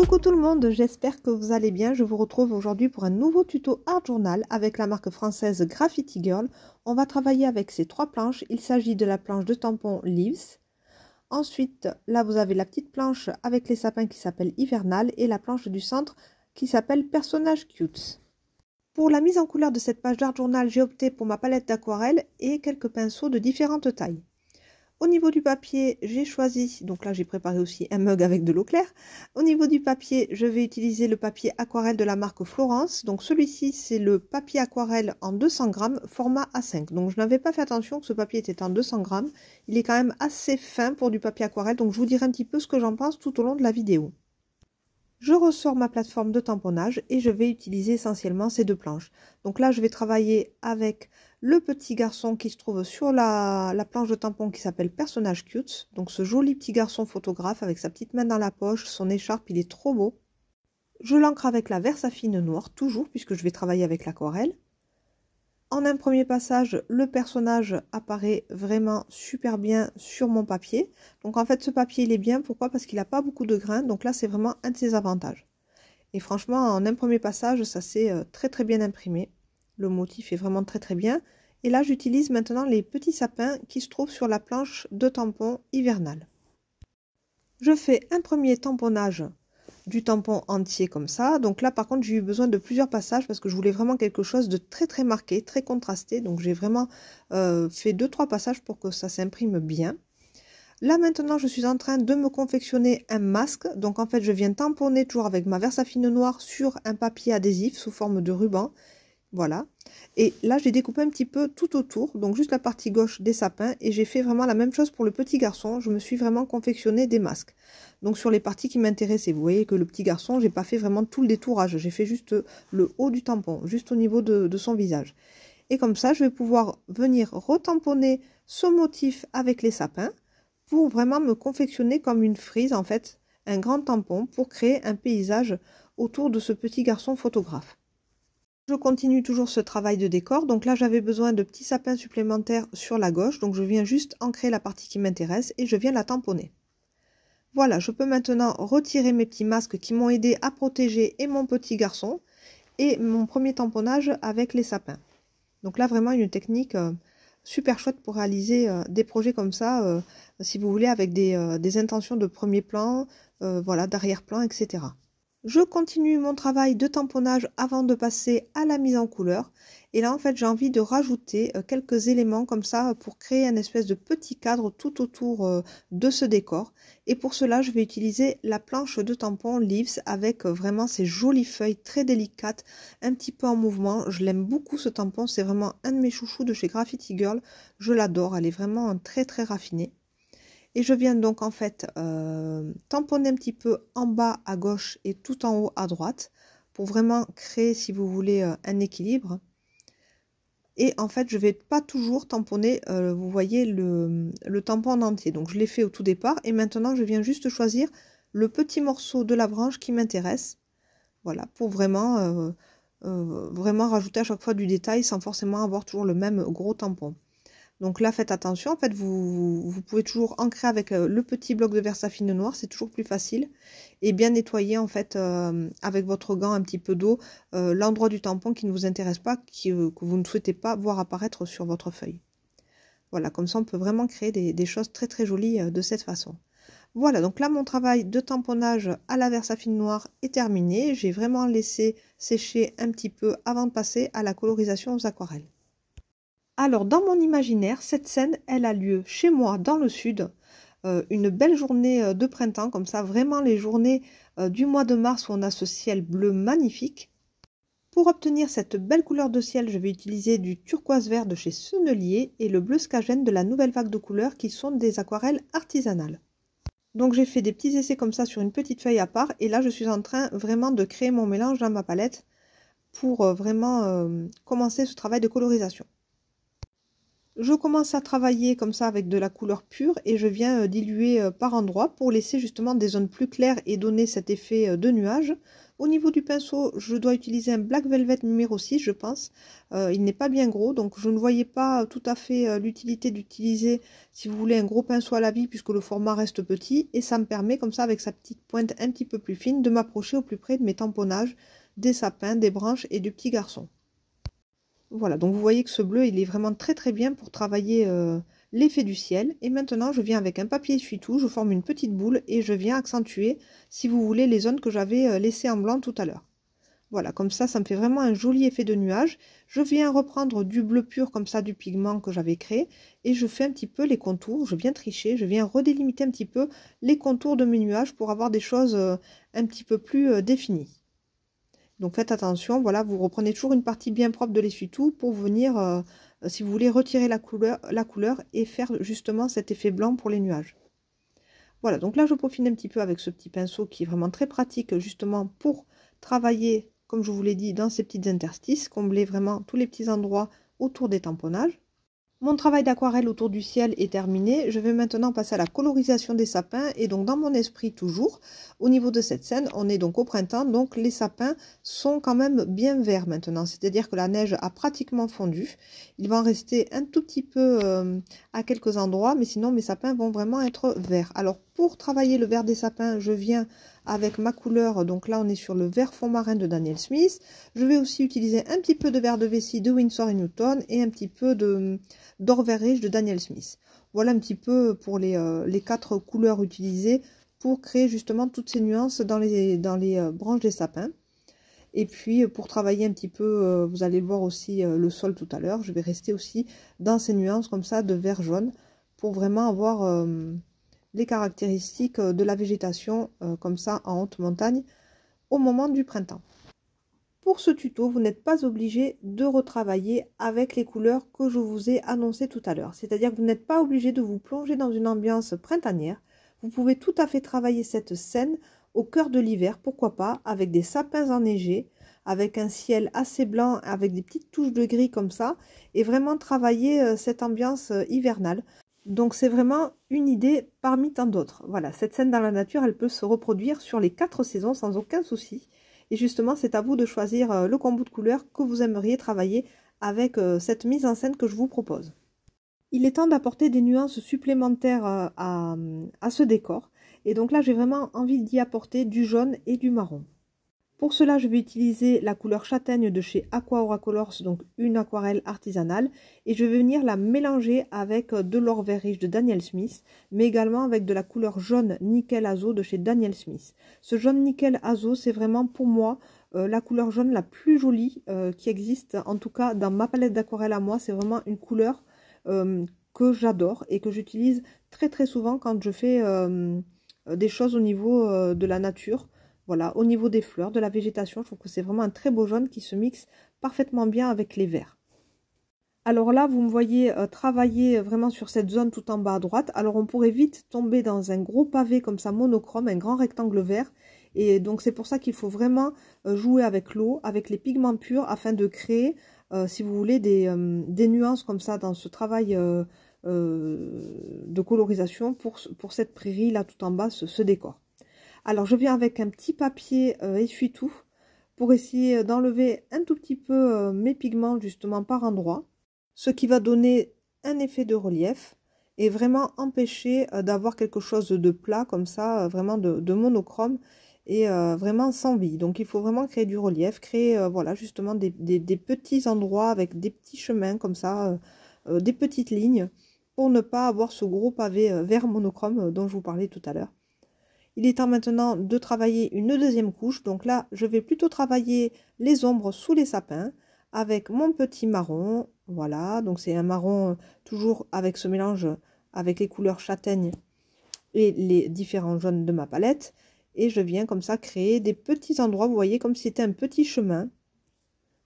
Coucou tout le monde, j'espère que vous allez bien. Je vous retrouve aujourd'hui pour un nouveau tuto Art Journal avec la marque française Graffiti Girl. On va travailler avec ces trois planches. Il s'agit de la planche de tampon Leaves. Ensuite, là vous avez la petite planche avec les sapins qui s'appelle Hivernal et la planche du centre qui s'appelle Personnage Cute. Pour la mise en couleur de cette page d'Art Journal, j'ai opté pour ma palette d'aquarelle et quelques pinceaux de différentes tailles. Au niveau du papier, j'ai choisi, donc là j'ai préparé aussi un mug avec de l'eau claire. Au niveau du papier, je vais utiliser le papier aquarelle de la marque Florence. Donc celui-ci, c'est le papier aquarelle en 200 grammes, format A5. Donc je n'avais pas fait attention que ce papier était en 200 grammes. Il est quand même assez fin pour du papier aquarelle, donc je vous dirai un petit peu ce que j'en pense tout au long de la vidéo. Je ressors ma plateforme de tamponnage et je vais utiliser essentiellement ces deux planches. Donc là, je vais travailler avec le petit garçon qui se trouve sur la planche de tampon qui s'appelle Personnage Cute. Donc ce joli petit garçon photographe avec sa petite main dans la poche, son écharpe, il est trop beau. Je l'ancre avec la Versafine noire, toujours, puisque je vais travailler avec l'aquarelle. En un premier passage, le personnage apparaît vraiment super bien sur mon papier. Donc en fait, ce papier, il est bien. Pourquoi? Parce qu'il n'a pas beaucoup de grains. Donc là, c'est vraiment un de ses avantages. Et franchement, en un premier passage, ça s'est très bien imprimé. Le motif est vraiment très bien. Et là, j'utilise maintenant les petits sapins qui se trouvent sur la planche de tampon Hivernal. Je fais un premier tamponnage du tampon entier comme ça. Donc là par contre j'ai eu besoin de plusieurs passages parce que je voulais vraiment quelque chose de très marqué, très contrasté. Donc j'ai vraiment fait 2-3 passages pour que ça s'imprime bien. Là maintenant je suis en train de me confectionner un masque. Donc en fait je viens tamponner toujours avec ma Versafine noire sur un papier adhésif sous forme de ruban. Voilà. Et là j'ai découpé un petit peu tout autour, donc juste la partie gauche des sapins, et j'ai fait vraiment la même chose pour le petit garçon. Je me suis vraiment confectionné des masques. Donc sur les parties qui m'intéressaient, vous voyez que le petit garçon, j'ai pas fait vraiment tout le détourage, j'ai fait juste le haut du tampon, juste au niveau de son visage. Et comme ça, je vais pouvoir venir retamponner ce motif avec les sapins pour vraiment me confectionner comme une frise, en fait, un grand tampon pour créer un paysage autour de ce petit garçon photographe. Je continue toujours ce travail de décor. Donc là, j'avais besoin de petits sapins supplémentaires sur la gauche. Donc je viens juste ancrer la partie qui m'intéresse et je viens la tamponner. Voilà, je peux maintenant retirer mes petits masques qui m'ont aidé à protéger et mon petit garçon et mon premier tamponnage avec les sapins. Donc là, vraiment une technique super chouette pour réaliser des projets comme ça, si vous voulez, avec des intentions de premier plan, voilà, d'arrière-plan, etc. Je continue mon travail de tamponnage avant de passer à la mise en couleur. Et là, en fait, j'ai envie de rajouter quelques éléments comme ça pour créer un espèce de petit cadre tout autour de ce décor. Et pour cela, je vais utiliser la planche de tampon Leaves avec vraiment ces jolies feuilles très délicates, un petit peu en mouvement. Je l'aime beaucoup ce tampon, c'est vraiment un de mes chouchous de chez Graffiti Girl. Je l'adore, elle est vraiment très raffinée. Et je viens donc en fait tamponner un petit peu en bas à gauche et tout en haut à droite pour vraiment créer, si vous voulez, un équilibre. Et en fait, je ne vais pas toujours tamponner, vous voyez, le tampon en entier. Donc je l'ai fait au tout départ et maintenant je viens juste choisir le petit morceau de la branche qui m'intéresse. Voilà, pour vraiment, vraiment rajouter à chaque fois du détail sans forcément avoir toujours le même gros tampon. Donc là, faites attention, en fait, vous pouvez toujours ancrer avec le petit bloc de Versafine noire, c'est toujours plus facile. Et bien nettoyer, en fait, avec votre gant un petit peu d'eau, l'endroit du tampon qui ne vous intéresse pas, que vous ne souhaitez pas voir apparaître sur votre feuille. Voilà, comme ça, on peut vraiment créer des choses très jolies de cette façon. Voilà, donc là, mon travail de tamponnage à la Versafine noire est terminé. J'ai vraiment laissé sécher un petit peu avant de passer à la colorisation aux aquarelles. Alors, dans mon imaginaire, cette scène, elle a lieu chez moi, dans le sud, une belle journée de printemps, comme ça, vraiment les journées du mois de mars où on a ce ciel bleu magnifique. Pour obtenir cette belle couleur de ciel, je vais utiliser du turquoise vert de chez Sennelier et le bleu Skagen de la nouvelle vague de couleurs qui sont des aquarelles artisanales. Donc j'ai fait des petits essais comme ça sur une petite feuille à part et là je suis en train vraiment de créer mon mélange dans ma palette pour vraiment commencer ce travail de colorisation. Je commence à travailler comme ça avec de la couleur pure et je viens diluer par endroits pour laisser justement des zones plus claires et donner cet effet de nuage. Au niveau du pinceau, je dois utiliser un Black Velvet numéro 6, je pense. Il n'est pas bien gros, donc je ne voyais pas tout à fait l'utilité d'utiliser, si vous voulez, un gros pinceau à la vie puisque le format reste petit. Et ça me permet, comme ça, avec sa petite pointe un petit peu plus fine, de m'approcher au plus près de mes tamponnages, des sapins, des branches et du petit garçon. Voilà, donc vous voyez que ce bleu, il est vraiment très très bien pour travailler l'effet du ciel. Et maintenant, je viens avec un papier essuie-tout, je forme une petite boule et je viens accentuer, si vous voulez, les zones que j'avais laissées en blanc tout à l'heure. Voilà, comme ça me fait vraiment un joli effet de nuage. Je viens reprendre du bleu pur, comme ça, du pigment que j'avais créé. Et je fais un petit peu les contours, je viens tricher, je viens redélimiter un petit peu les contours de mes nuages pour avoir des choses un petit peu plus définies. Donc faites attention, voilà, vous reprenez toujours une partie bien propre de l'essuie-tout pour venir, si vous voulez, retirer la couleur et faire justement cet effet blanc pour les nuages. Voilà, donc là je peaufine un petit peu avec ce petit pinceau qui est vraiment très pratique justement pour travailler, comme je vous l'ai dit, dans ces petites interstices, combler vraiment tous les petits endroits autour des tamponnages. Mon travail d'aquarelle autour du ciel est terminé. Je vais maintenant passer à la colorisation des sapins. Et donc dans mon esprit toujours, au niveau de cette scène, on est donc au printemps. Donc les sapins sont quand même bien verts maintenant. C'est-à-dire que la neige a pratiquement fondu. Il va en rester un tout petit peu à quelques endroits. Mais sinon mes sapins vont vraiment être verts. Alors pour travailler le vert des sapins, je viens avec ma couleur. Donc là on est sur le vert fond marin de Daniel Smith. Je vais aussi utiliser un petit peu de vert de vessie de Winsor & Newton et un petit peu d'or vert riche de Daniel Smith. Voilà un petit peu pour les 4 couleurs utilisées pour créer justement toutes ces nuances dans les branches des sapins. Et puis pour travailler un petit peu, vous allez le voir aussi le sol tout à l'heure, je vais rester aussi dans ces nuances comme ça de vert jaune pour vraiment avoir les caractéristiques de la végétation comme ça en haute montagne au moment du printemps. Pour ce tuto, vous n'êtes pas obligé de retravailler avec les couleurs que je vous ai annoncées tout à l'heure. C'est-à-dire que vous n'êtes pas obligé de vous plonger dans une ambiance printanière. Vous pouvez tout à fait travailler cette scène au cœur de l'hiver, pourquoi pas, avec des sapins enneigés, avec un ciel assez blanc, avec des petites touches de gris comme ça, et vraiment travailler cette ambiance hivernale. Donc c'est vraiment une idée parmi tant d'autres. Voilà, cette scène dans la nature, elle peut se reproduire sur les 4 saisons sans aucun souci. Et justement, c'est à vous de choisir le combo de couleurs que vous aimeriez travailler avec cette mise en scène que je vous propose. Il est temps d'apporter des nuances supplémentaires à ce décor. Et donc là, j'ai vraiment envie d'y apporter du jaune et du marron. Pour cela, je vais utiliser la couleur châtaigne de chez Aqua Aura Colors, donc une aquarelle artisanale. Et je vais venir la mélanger avec de l'or vert riche de Daniel Smith, mais également avec de la couleur jaune nickel azo de chez Daniel Smith. Ce jaune nickel azo, c'est vraiment pour moi la couleur jaune la plus jolie qui existe, en tout cas dans ma palette d'aquarelle à moi. C'est vraiment une couleur que j'adore et que j'utilise très très souvent quand je fais des choses au niveau de la nature. Voilà, au niveau des fleurs, de la végétation, je trouve que c'est vraiment un très beau jaune qui se mixe parfaitement bien avec les verts. Alors là, vous me voyez travailler vraiment sur cette zone tout en bas à droite. Alors on pourrait vite tomber dans un gros pavé comme ça monochrome, un grand rectangle vert. Et donc c'est pour ça qu'il faut vraiment jouer avec l'eau, avec les pigments purs, afin de créer, si vous voulez, des nuances comme ça dans ce travail de colorisation pour cette prairie là tout en bas, ce décor. Alors je viens avec un petit papier essuie-tout pour essayer d'enlever un tout petit peu mes pigments justement par endroits, ce qui va donner un effet de relief et vraiment empêcher d'avoir quelque chose de plat comme ça, vraiment de monochrome et vraiment sans vie. Donc il faut vraiment créer du relief, créer voilà justement des petits endroits avec des petits chemins comme ça, des petites lignes pour ne pas avoir ce gros pavé vert monochrome dont je vous parlais tout à l'heure. Il est temps maintenant de travailler une deuxième couche. Donc là, je vais plutôt travailler les ombres sous les sapins avec mon petit marron. Voilà, donc c'est un marron toujours avec ce mélange avec les couleurs châtaignes et les différents jaunes de ma palette. Et je viens comme ça créer des petits endroits, vous voyez, comme si c'était un petit chemin.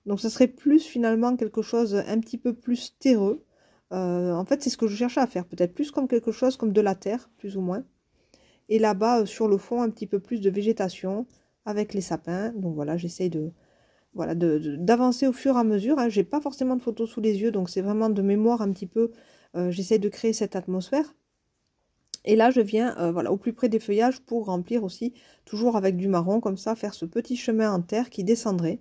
Donc ça serait plus finalement quelque chose un petit peu plus terreux. En fait, c'est ce que je cherchais à faire, peut-être plus comme quelque chose comme de la terre, plus ou moins. Et là-bas, sur le fond, un petit peu plus de végétation avec les sapins. Donc voilà, j'essaye voilà, d'avancer au fur et à mesure. Hein. J'ai pas forcément de photos sous les yeux, donc c'est vraiment de mémoire un petit peu. J'essaie de créer cette atmosphère. Et là, je viens voilà, au plus près des feuillages pour remplir aussi, toujours avec du marron, comme ça, faire ce petit chemin en terre qui descendrait.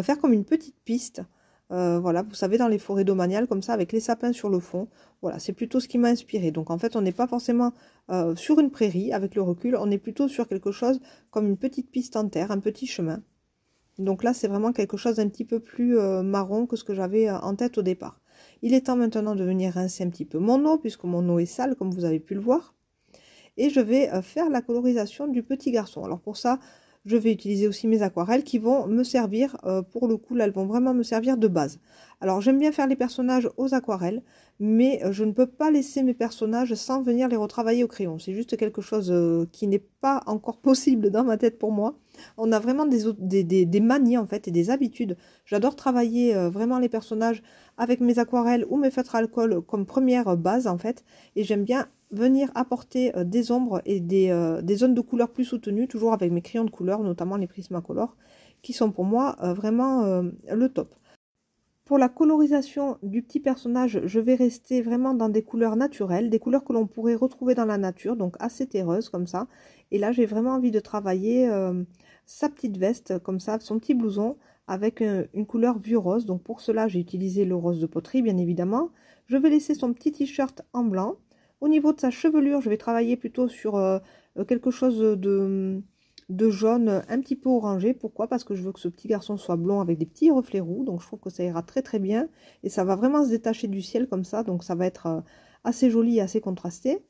Faire comme une petite piste, voilà, vous savez, dans les forêts domaniales, comme ça, avec les sapins sur le fond. Voilà, c'est plutôt ce qui m'a inspiré. Donc, en fait, on n'est pas forcément sur une prairie, avec le recul, on est plutôt sur quelque chose comme une petite piste en terre, un petit chemin. Donc là, c'est vraiment quelque chose d'un petit peu plus marron que ce que j'avais en tête au départ. Il est temps maintenant de venir rincer un petit peu mon eau, puisque mon eau est sale, comme vous avez pu le voir. Et je vais faire la colorisation du petit garçon. Alors pour ça, je vais utiliser aussi mes aquarelles qui vont me servir, pour le coup, là, elles vont vraiment me servir de base. Alors j'aime bien faire les personnages aux aquarelles, mais je ne peux pas laisser mes personnages sans venir les retravailler au crayon. C'est juste quelque chose qui n'est pas encore possible dans ma tête pour moi. On a vraiment des manies en fait et des habitudes. J'adore travailler vraiment les personnages avec mes aquarelles ou mes feutres à alcool comme première base en fait. Et j'aime bien venir apporter des ombres et des zones de couleurs plus soutenues, toujours avec mes crayons de couleur, notamment les Prismacolor, qui sont pour moi vraiment le top. Pour la colorisation du petit personnage, je vais rester vraiment dans des couleurs naturelles, des couleurs que l'on pourrait retrouver dans la nature, donc assez terreuses comme ça. Et là, j'ai vraiment envie de travailler sa petite veste, comme ça, son petit blouson, avec une couleur vieux rose. Donc pour cela, j'ai utilisé le rose de poterie, bien évidemment. Je vais laisser son petit t-shirt en blanc. Au niveau de sa chevelure, je vais travailler plutôt sur quelque chose de jaune un petit peu orangé. Pourquoi? Parce que je veux que ce petit garçon soit blond avec des petits reflets roux. Donc je trouve que ça ira très très bien. Et ça va vraiment se détacher du ciel comme ça. Donc ça va être assez joli et assez contrasté.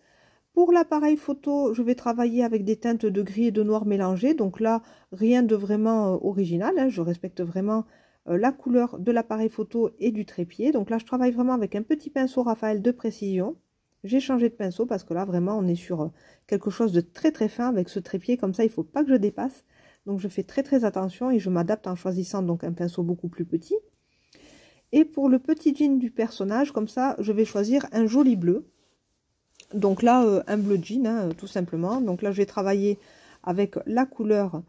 Pour l'appareil photo, je vais travailler avec des teintes de gris et de noir mélangées. Donc là, rien de vraiment original. Hein. Je respecte vraiment la couleur de l'appareil photo et du trépied. Donc là, je travaille vraiment avec un petit pinceau Raphaël de précision. J'ai changé de pinceau parce que là, vraiment, on est sur quelque chose de très très fin avec ce trépied. Comme ça, il ne faut pas que je dépasse. Donc, je fais très très attention et je m'adapte en choisissant donc un pinceau beaucoup plus petit. Et pour le petit jean du personnage, comme ça, je vais choisir un joli bleu. Donc là, un bleu jean, hein, tout simplement. Donc là, je vais travailler avec la couleur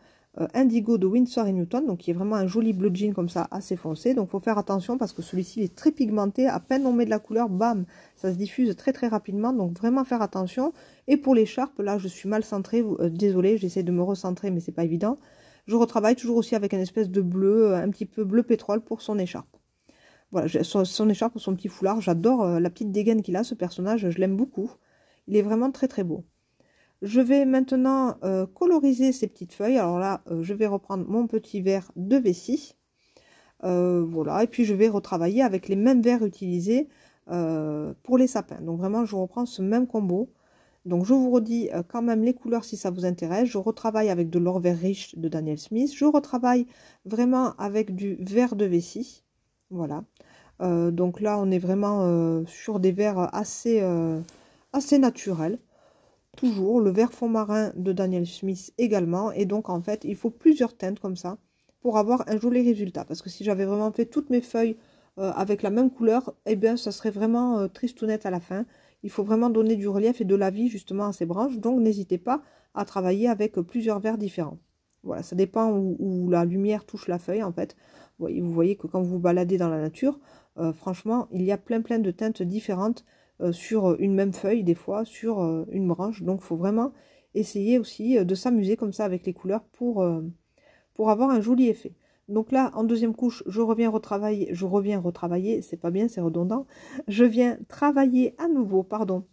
indigo de Winsor & Newton, donc qui est vraiment un joli bleu jean comme ça, assez foncé. Donc il faut faire attention parce que celui-ci est très pigmenté. À peine on met de la couleur, bam, ça se diffuse très très rapidement. Donc vraiment faire attention. Et pour l'écharpe, là, je suis mal centrée. Désolée, j'essaie de me recentrer, mais c'est pas évident. Je retravaille toujours aussi avec une espèce de bleu, un petit peu bleu pétrole pour son écharpe. Voilà, son écharpe, son petit foulard. J'adore la petite dégaine qu'il a, ce personnage. Je l'aime beaucoup. Il est vraiment très très beau. Je vais maintenant coloriser ces petites feuilles. Alors là, je vais reprendre mon petit verre de vessie. Voilà, et puis je vais retravailler avec les mêmes verres utilisés pour les sapins. Donc vraiment, je reprends ce même combo. Donc je vous redis quand même les couleurs si ça vous intéresse. Je retravaille avec de l'or vert riche de Daniel Smith. Je retravaille vraiment avec du vert de vessie. Voilà. Donc là, on est vraiment sur des verres assez naturels. Toujours le vert fond marin de Daniel Smith également. Et donc en fait, il faut plusieurs teintes comme ça pour avoir un joli résultat. Parce que si j'avais vraiment fait toutes mes feuilles avec la même couleur, eh bien ça serait vraiment tristounette à la fin. Il faut vraiment donner du relief et de la vie justement à ces branches. Donc n'hésitez pas à travailler avec plusieurs verres différents. Voilà, ça dépend où la lumière touche la feuille en fait. Vous voyez que quand vous vous baladez dans la nature, franchement, il y a plein de teintes différentes sur une même feuille, des fois, sur une branche. Donc, il faut vraiment essayer aussi de s'amuser comme ça avec les couleurs pour avoir un joli effet. Donc là, en deuxième couche, je reviens retravailler, c'est pas bien, c'est redondant. Je viens travailler à nouveau, pardon,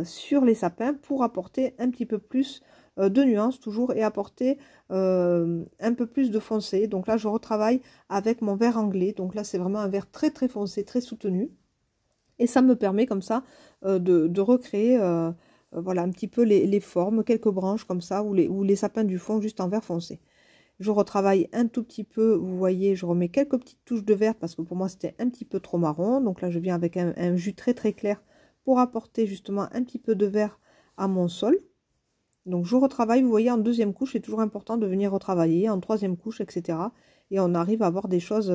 sur les sapins pour apporter un petit peu plus de nuances toujours et apporter un peu plus de foncé. Donc là, je retravaille avec mon vert anglais. Donc là, c'est vraiment un vert très très foncé, très soutenu. Et ça me permet comme ça de recréer voilà, un petit peu les formes, quelques branches comme ça, ou les sapins du fond juste en vert foncé. Je retravaille un tout petit peu, vous voyez, je remets quelques petites touches de vert parce que pour moi c'était un petit peu trop marron. Donc là je viens avec un jus très très clair pour apporter justement un petit peu de vert à mon sol. Donc je retravaille, vous voyez, en deuxième couche, c'est toujours important de venir retravailler, en troisième couche, etc. Et on arrive à avoir des choses,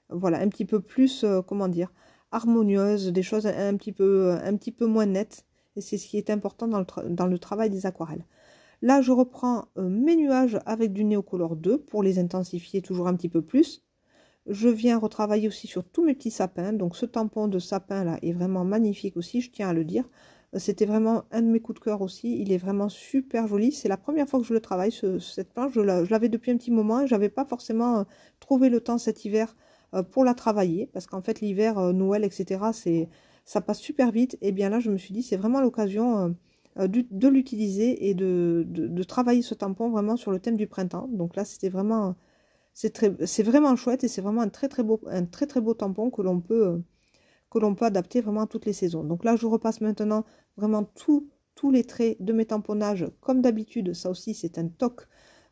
voilà, un petit peu plus, comment dire, harmonieuses, des choses un petit peu moins nettes. Et c'est ce qui est important dans le travail des aquarelles. Là, je reprends mes nuages avec du Neocolor 2 pour les intensifier toujours un petit peu plus. Je viens retravailler aussi sur tous mes petits sapins. Donc ce tampon de sapin là est vraiment magnifique aussi, je tiens à le dire. C'était vraiment un de mes coups de cœur aussi. Il est vraiment super joli. C'est la première fois que je le travaille, cette planche. Je l'avais depuis un petit moment et je n'avais pas forcément trouvé le temps cet hiver pour la travailler. Parce qu'en fait, l'hiver, Noël, etc., ça passe super vite. Et bien là, je me suis dit, c'est vraiment l'occasion de l'utiliser et de travailler ce tampon vraiment sur le thème du printemps. Donc là, c'était vraiment... C'est vraiment chouette et c'est vraiment un très très beau tampon que l'on peut adapter vraiment à toutes les saisons. Donc là, je repasse maintenant vraiment tous les traits de mes tamponnages comme d'habitude. Ça aussi, c'est un toc,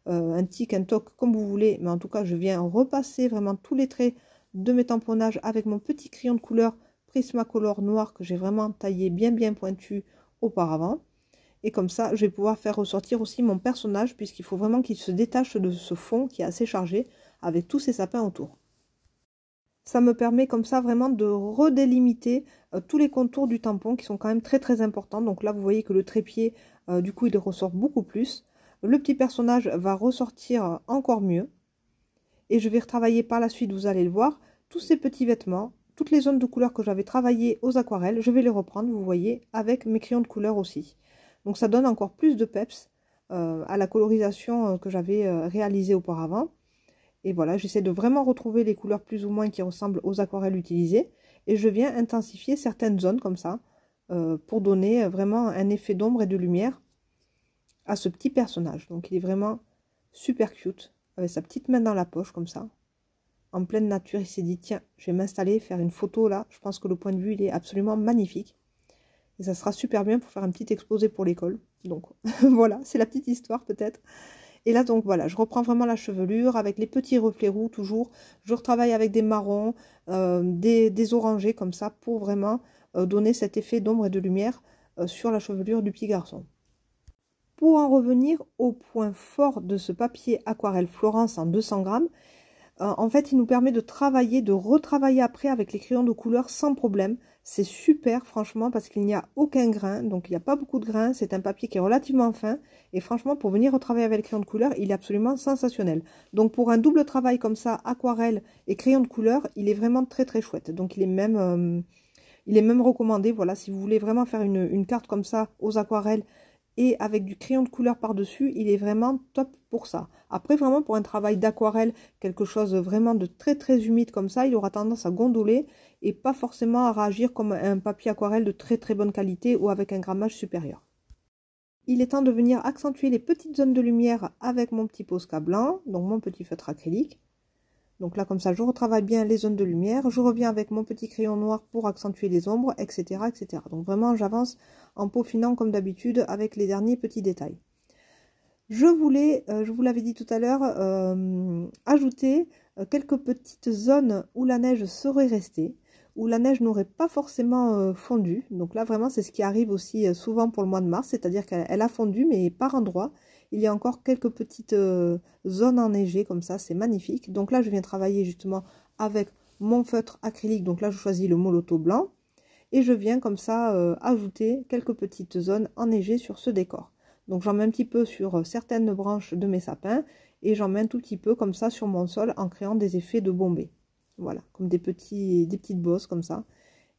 un tic, un toc, comme vous voulez. Mais en tout cas, je viens repasser vraiment tous les traits de mes tamponnages avec mon petit crayon de couleur Prismacolor noir que j'ai vraiment taillé bien pointu auparavant. Et comme ça, je vais pouvoir faire ressortir aussi mon personnage puisqu'il faut vraiment qu'il se détache de ce fond qui est assez chargé avec tous ces sapins autour. Ça me permet comme ça vraiment de redélimiter tous les contours du tampon qui sont quand même très importants. Donc là, vous voyez que le trépied, du coup, il ressort beaucoup plus. Le petit personnage va ressortir encore mieux. Et je vais retravailler par la suite, vous allez le voir, tous ces petits vêtements, toutes les zones de couleur que j'avais travaillées aux aquarelles, je vais les reprendre, vous voyez, avec mes crayons de couleur aussi. Donc ça donne encore plus de peps à la colorisation que j'avais réalisée auparavant. Et voilà, j'essaie de vraiment retrouver les couleurs plus ou moins qui ressemblent aux aquarelles utilisées. Et je viens intensifier certaines zones comme ça pour donner vraiment un effet d'ombre et de lumière à ce petit personnage. Donc il est vraiment super cute, avec sa petite main dans la poche comme ça. En pleine nature, il s'est dit, tiens, je vais m'installer, faire une photo là. Je pense que le point de vue, il est absolument magnifique. Et ça sera super bien pour faire un petit exposé pour l'école. Donc voilà, c'est la petite histoire peut-être. Et là donc voilà, je reprends vraiment la chevelure avec les petits reflets roux toujours. Je retravaille avec des marrons, des orangés comme ça pour vraiment donner cet effet d'ombre et de lumière sur la chevelure du petit garçon. Pour en revenir au point fort de ce papier aquarelle Florence en 200 grammes, en fait, il nous permet de travailler, de retravailler après avec les crayons de couleur sans problème. C'est super, franchement, parce qu'il n'y a aucun grain. Donc, il n'y a pas beaucoup de grains. C'est un papier qui est relativement fin. Et franchement, pour venir retravailler avec les crayons de couleur, il est absolument sensationnel. Donc, pour un double travail comme ça, aquarelle et crayon de couleur, il est vraiment très chouette. Donc, il est même recommandé. Voilà, si vous voulez vraiment faire une carte comme ça aux aquarelles, et avec du crayon de couleur par-dessus, il est vraiment top pour ça. Après, vraiment, pour un travail d'aquarelle, quelque chose vraiment de très humide comme ça, il aura tendance à gondoler et pas forcément à réagir comme un papier aquarelle de très bonne qualité ou avec un grammage supérieur. Il est temps de venir accentuer les petites zones de lumière avec mon petit Posca blanc, donc mon petit feutre acrylique. Donc là, comme ça, je retravaille bien les zones de lumière. Je reviens avec mon petit crayon noir pour accentuer les ombres, etc. Donc vraiment, j'avance en peaufinant comme d'habitude avec les derniers petits détails. Je voulais, je vous l'avais dit tout à l'heure, ajouter quelques petites zones où la neige serait restée, où la neige n'aurait pas forcément fondu. Donc là, vraiment, c'est ce qui arrive aussi souvent pour le mois de mars, c'est-à-dire qu'elle a fondu, mais par endroits. Il y a encore quelques petites zones enneigées comme ça, c'est magnifique. Donc là, je viens travailler justement avec mon feutre acrylique. Donc là, je choisis le Moloto blanc. Et je viens comme ça ajouter quelques petites zones enneigées sur ce décor. Donc j'en mets un petit peu sur certaines branches de mes sapins. Et j'en mets un tout petit peu comme ça sur mon sol en créant des effets de bombée. Voilà, comme des petites bosses comme ça.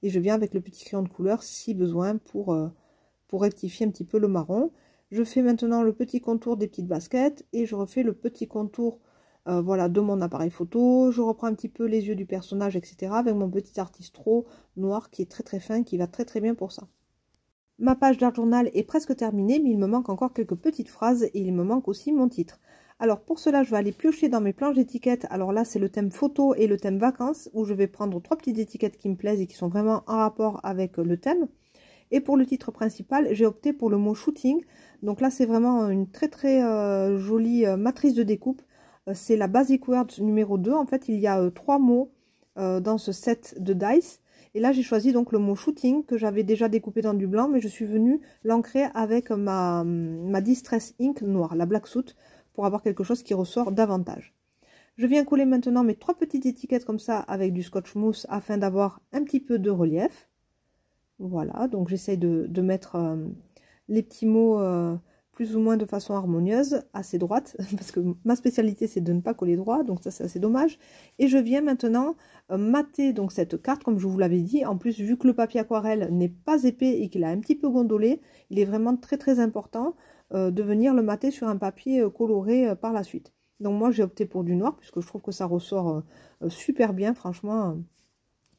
Et je viens avec le petit crayon de couleur si besoin pour rectifier un petit peu le marron. Je fais maintenant le petit contour des petites baskets et je refais le petit contour voilà, de mon appareil photo. Je reprends un petit peu les yeux du personnage, etc. avec mon petit artistro noir qui est très fin, qui va très bien pour ça. Ma page d'art journal est presque terminée, mais il me manque encore quelques petites phrases et il me manque aussi mon titre. Alors pour cela, je vais aller piocher dans mes planches d'étiquettes. Alors là, c'est le thème photo et le thème vacances où je vais prendre 3 petites étiquettes qui me plaisent et qui sont vraiment en rapport avec le thème. Et pour le titre principal, j'ai opté pour le mot shooting. Donc là, c'est vraiment une très jolie matrice de découpe. C'est la Basic Words numéro 2. En fait, il y a 3 mots dans ce set de dice. Et là, j'ai choisi donc le mot shooting que j'avais déjà découpé dans du blanc, mais je suis venue l'ancrer avec ma Distress Ink noire, la Black Soot, pour avoir quelque chose qui ressort davantage. Je viens coller maintenant mes 3 petites étiquettes comme ça avec du scotch mousse afin d'avoir un petit peu de relief. Voilà, donc j'essaye de mettre les petits mots plus ou moins de façon harmonieuse, assez droite, parce que ma spécialité c'est de ne pas coller droit, donc ça c'est assez dommage. Et je viens maintenant mater donc cette carte, comme je vous l'avais dit. En plus, vu que le papier aquarelle n'est pas épais et qu'il a un petit peu gondolé, il est vraiment très important de venir le mater sur un papier coloré par la suite. Donc moi j'ai opté pour du noir, puisque je trouve que ça ressort super bien, franchement.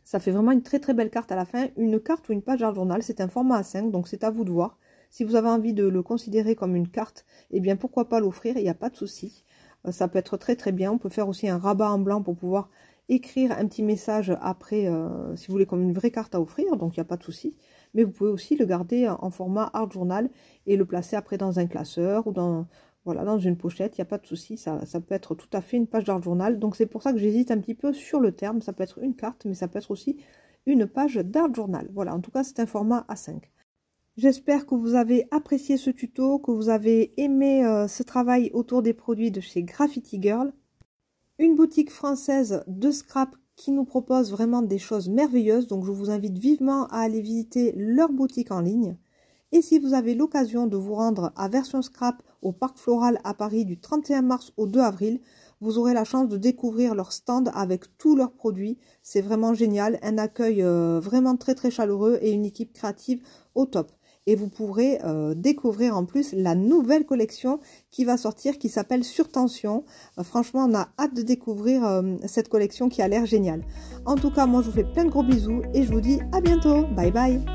Ça fait vraiment une très belle carte à la fin. Une carte ou une page d'art journal, c'est un format A5, donc c'est à vous de voir. Si vous avez envie de le considérer comme une carte, eh bien pourquoi pas l'offrir, il n'y a pas de souci. Ça peut être très bien. On peut faire aussi un rabat en blanc pour pouvoir écrire un petit message après, si vous voulez, comme une vraie carte à offrir, donc il n'y a pas de souci. Mais vous pouvez aussi le garder en format art journal et le placer après dans un classeur ou dans, voilà, dans une pochette, il n'y a pas de souci. Ça peut être tout à fait une page d'art journal. Donc c'est pour ça que j'hésite un petit peu sur le terme. Ça peut être une carte, mais ça peut être aussi une page d'art journal. Voilà, en tout cas c'est un format A5. J'espère que vous avez apprécié ce tuto, que vous avez aimé ce travail autour des produits de chez Graffiti Girl. Une boutique française de scrap qui nous propose vraiment des choses merveilleuses. Donc je vous invite vivement à aller visiter leur boutique en ligne. Et si vous avez l'occasion de vous rendre à Version Scrap au Parc Floral à Paris du 31 mars au 2 avril, vous aurez la chance de découvrir leur stand avec tous leurs produits. C'est vraiment génial, un accueil vraiment très chaleureux et une équipe créative au top. Et vous pourrez découvrir en plus la nouvelle collection qui va sortir, qui s'appelle Sur Tension. Franchement, on a hâte de découvrir cette collection qui a l'air géniale. En tout cas, moi, je vous fais plein de gros bisous et je vous dis à bientôt. Bye bye.